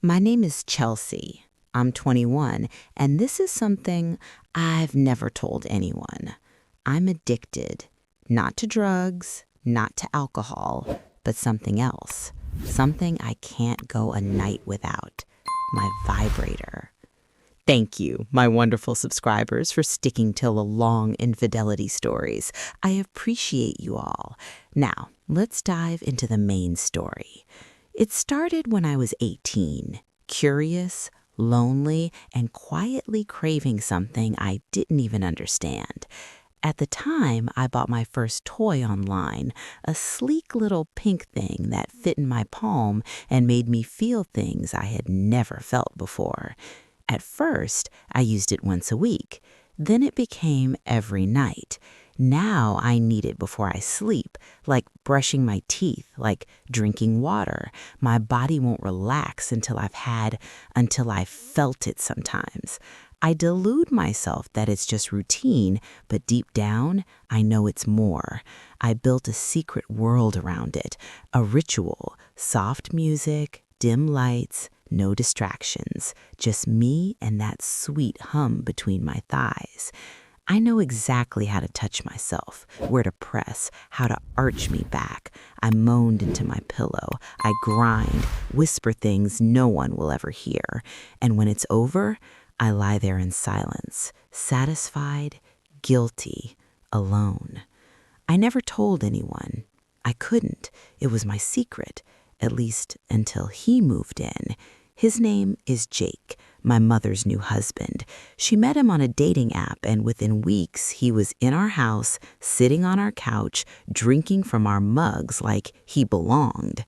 My name is Chelsea. I'm 21, and this is something I've never told anyone. I'm addicted, not to drugs, not to alcohol, but something else. Something I can't go a night without. My vibrator. Thank you, my wonderful subscribers, for sticking till the long infidelity stories. I appreciate you all. Now, let's dive into the main story. It started when I was 18, curious, lonely, and quietly craving something I didn't even understand. At the time, I bought my first toy online, a sleek little pink thing that fit in my palm and made me feel things I had never felt before. At first, I used it once a week. Then it became every night. Now I need it before I sleep, like brushing my teeth, like drinking water. My body won't relax until I've felt it sometimes. I delude myself that it's just routine, but deep down, I know it's more. I built a secret world around it, a ritual, soft music, dim lights, no distractions, just me and that sweet hum between my thighs. I know exactly how to touch myself, where to press, how to arch me back. I moaned into my pillow. I grind, whisper things no one will ever hear. And when it's over, I lie there in silence, satisfied, guilty, alone. I never told anyone. I couldn't. It was my secret, at least until he moved in. His name is Jake, my mother's new husband. She met him on a dating app, and within weeks, he was in our house, sitting on our couch, drinking from our mugs like he belonged.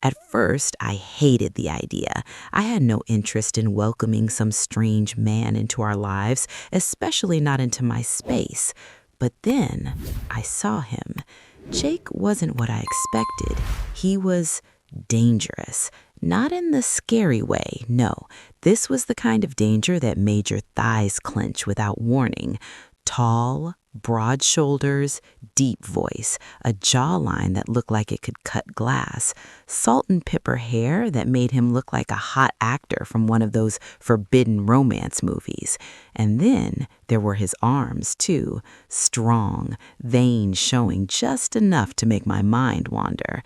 At first, I hated the idea. I had no interest in welcoming some strange man into our lives, especially not into my space. But then I saw him. Jake wasn't what I expected. He was dangerous. Not in the scary way, no. This was the kind of danger that made your thighs clench without warning. Tall, broad shoulders, deep voice, a jawline that looked like it could cut glass, salt and pepper hair that made him look like a hot actor from one of those forbidden romance movies. And then there were his arms, too, strong, veins showing just enough to make my mind wander.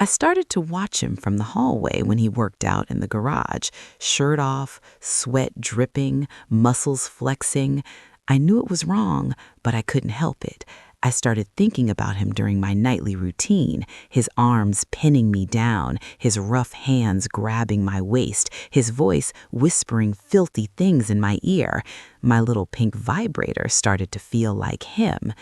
I started to watch him from the hallway when he worked out in the garage, shirt off, sweat dripping, muscles flexing. I knew it was wrong, but I couldn't help it. I started thinking about him during my nightly routine, his arms pinning me down, his rough hands grabbing my waist, his voice whispering filthy things in my ear. My little pink vibrator started to feel like him,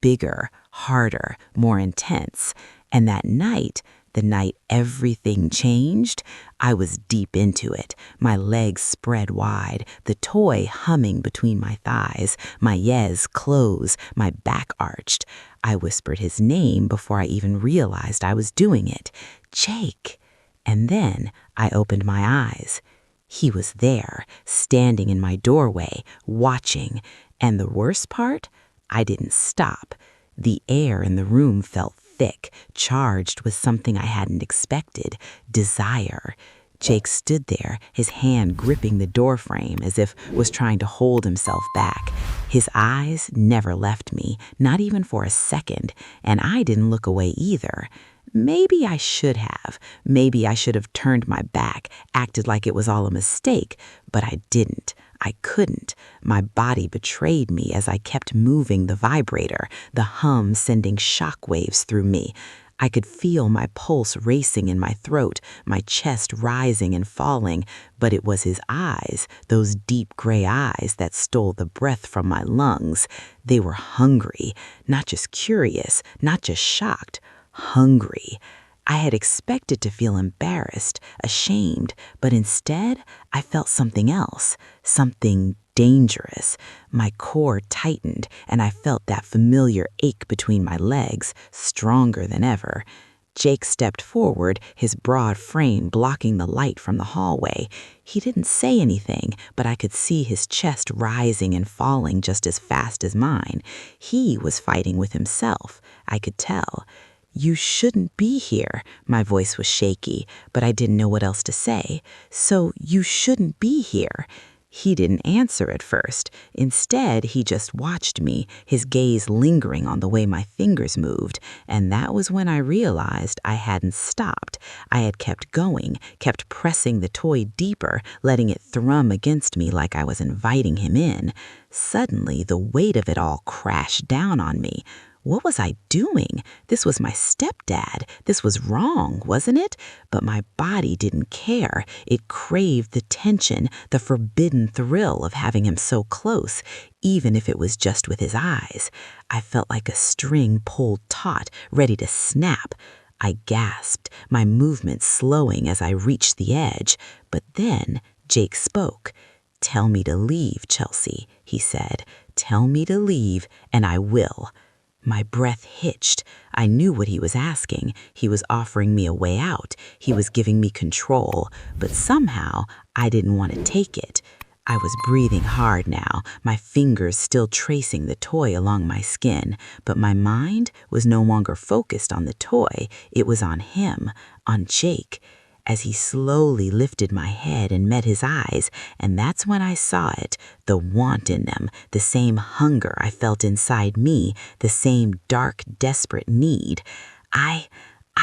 bigger, harder, more intense. And that night, the night everything changed, I was deep into it, my legs spread wide, the toy humming between my thighs, my yes close, my back arched. I whispered his name before I even realized I was doing it. Jake. And then I opened my eyes. He was there, standing in my doorway, watching. And the worst part? I didn't stop. The air in the room felt thick, charged with something I hadn't expected, desire. Jake stood there, his hand gripping the doorframe as if was trying to hold himself back. His eyes never left me, not even for a second, and I didn't look away either. Maybe I should have. Maybe I should have turned my back, acted like it was all a mistake, but I didn't. I couldn't. My body betrayed me as I kept moving the vibrator, the hum sending shockwaves through me. I could feel my pulse racing in my throat, my chest rising and falling, but it was his eyes, those deep gray eyes that stole the breath from my lungs. They were hungry, not just curious, not just shocked, hungry. I had expected to feel embarrassed, ashamed, but instead I felt something else, something dangerous. My core tightened, and I felt that familiar ache between my legs, stronger than ever. Jake stepped forward, his broad frame blocking the light from the hallway. He didn't say anything, but I could see his chest rising and falling just as fast as mine. He was fighting with himself, I could tell. You shouldn't be here. My voice was shaky, but I didn't know what else to say. So you shouldn't be here. He didn't answer at first. Instead, he just watched me, his gaze lingering on the way my fingers moved, and that was when I realized I hadn't stopped. I had kept going, kept pressing the toy deeper, letting it thrum against me like I was inviting him in. Suddenly, the weight of it all crashed down on me. What was I doing? This was my stepdad. This was wrong, wasn't it? But my body didn't care. It craved the tension, the forbidden thrill of having him so close, even if it was just with his eyes. I felt like a string pulled taut, ready to snap. I gasped, my movement slowing as I reached the edge. But then Jake spoke. "Tell me to leave, Chelsea," he said. "Tell me to leave, and I will." My breath hitched. I knew what he was asking. He was offering me a way out. He was giving me control. But somehow, I didn't want to take it. I was breathing hard now, my fingers still tracing the toy along my skin. But my mind was no longer focused on the toy. It was on him, on Jake. As he slowly lifted my head and met his eyes, and that's when I saw it, the want in them, the same hunger I felt inside me, the same dark, desperate need. I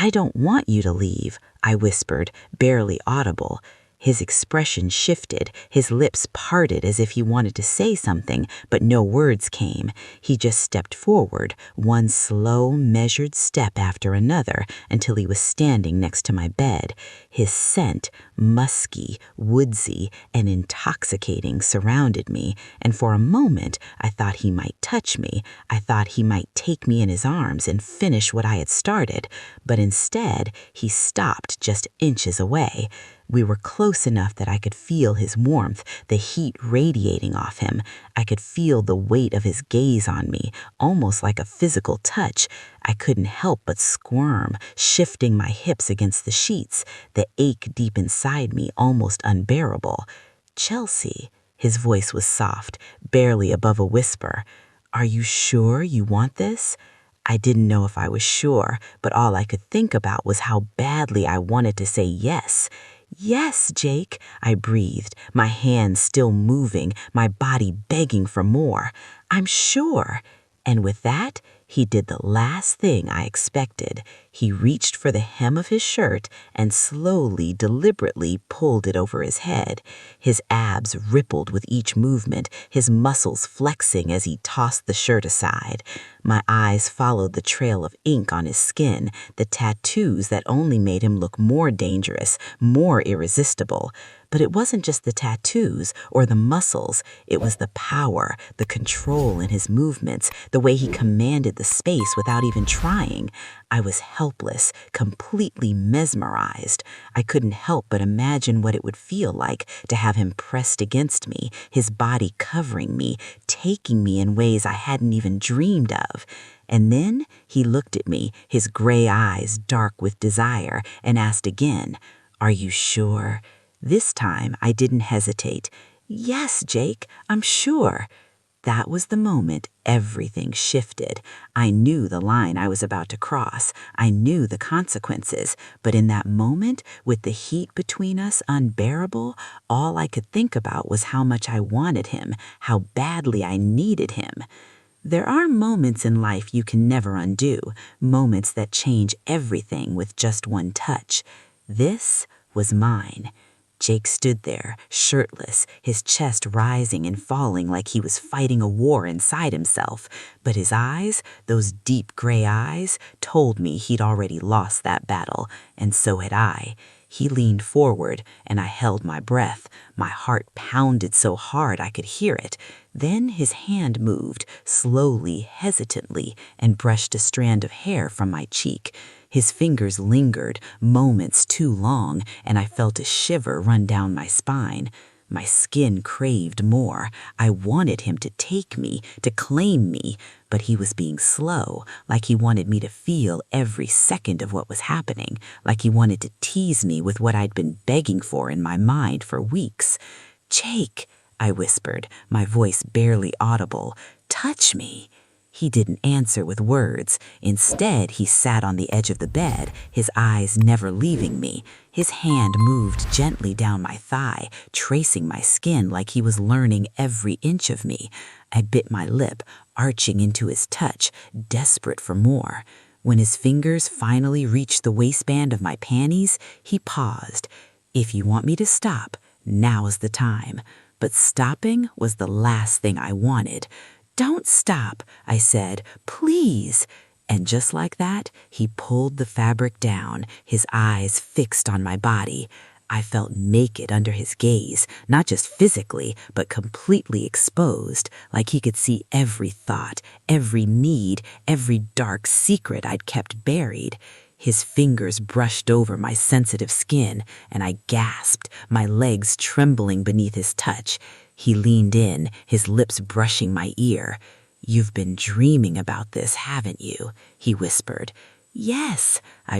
don't want you to leave," I whispered, barely audible. His expression shifted, his lips parted as if he wanted to say something, but no words came. He just stepped forward, one slow, measured step after another, until he was standing next to my bed. His scent, musky, woodsy, and intoxicating, surrounded me, and for a moment I thought he might touch me. I thought he might take me in his arms and finish what I had started, but instead he stopped just inches away. We were close enough that I could feel his warmth, the heat radiating off him. I could feel the weight of his gaze on me, almost like a physical touch. I couldn't help but squirm, shifting my hips against the sheets, the ache deep inside me almost unbearable. "Chelsea," his voice was soft, barely above a whisper. "Are you sure you want this?" I didn't know if I was sure, but all I could think about was how badly I wanted to say yes. "Yes, Jake," I breathed, my hands still moving, my body begging for more. "I'm sure." And with that, he did the last thing I expected. He reached for the hem of his shirt and slowly, deliberately pulled it over his head. His abs rippled with each movement, his muscles flexing as he tossed the shirt aside. My eyes followed the trail of ink on his skin, the tattoos that only made him look more dangerous, more irresistible. But it wasn't just the tattoos or the muscles. It was the power, the control in his movements, the way he commanded the space without even trying. I was helpless, completely mesmerized. I couldn't help but imagine what it would feel like to have him pressed against me, his body covering me, taking me in ways I hadn't even dreamed of. And then he looked at me, his gray eyes dark with desire, and asked again, "Are you sure?" This time I didn't hesitate. "Yes, Jake, I'm sure." That was the moment everything shifted. I knew the line I was about to cross. I knew the consequences. But in that moment, with the heat between us unbearable, all I could think about was how much I wanted him, how badly I needed him. There are moments in life you can never undo, moments that change everything with just one touch. This was mine. Jake stood there, shirtless, his chest rising and falling like he was fighting a war inside himself. But his eyes, those deep gray eyes, told me he'd already lost that battle, and so had I. He leaned forward, and I held my breath. My heart pounded so hard I could hear it. Then his hand moved, slowly, hesitantly, and brushed a strand of hair from my cheek. His fingers lingered, moments too long, and I felt a shiver run down my spine. My skin craved more. I wanted him to take me, to claim me, but he was being slow, like he wanted me to feel every second of what was happening, like he wanted to tease me with what I'd been begging for in my mind for weeks. "Jake," I whispered, my voice barely audible, "touch me." He didn't answer with words. Instead, he sat on the edge of the bed, his eyes never leaving me. His hand moved gently down my thigh, tracing my skin like he was learning every inch of me. I bit my lip, arching into his touch, desperate for more. When his fingers finally reached the waistband of my panties, he paused. "If you want me to stop, now's the time." But stopping was the last thing I wanted. "Don't stop," I said, "please." And just like that, he pulled the fabric down, his eyes fixed on my body. I felt naked under his gaze, not just physically, but completely exposed, like he could see every thought, every need, every dark secret I'd kept buried. His fingers brushed over my sensitive skin, and I gasped, my legs trembling beneath his touch. He leaned in, his lips brushing my ear. "You've been dreaming about this, haven't you?" he whispered. "Yes," I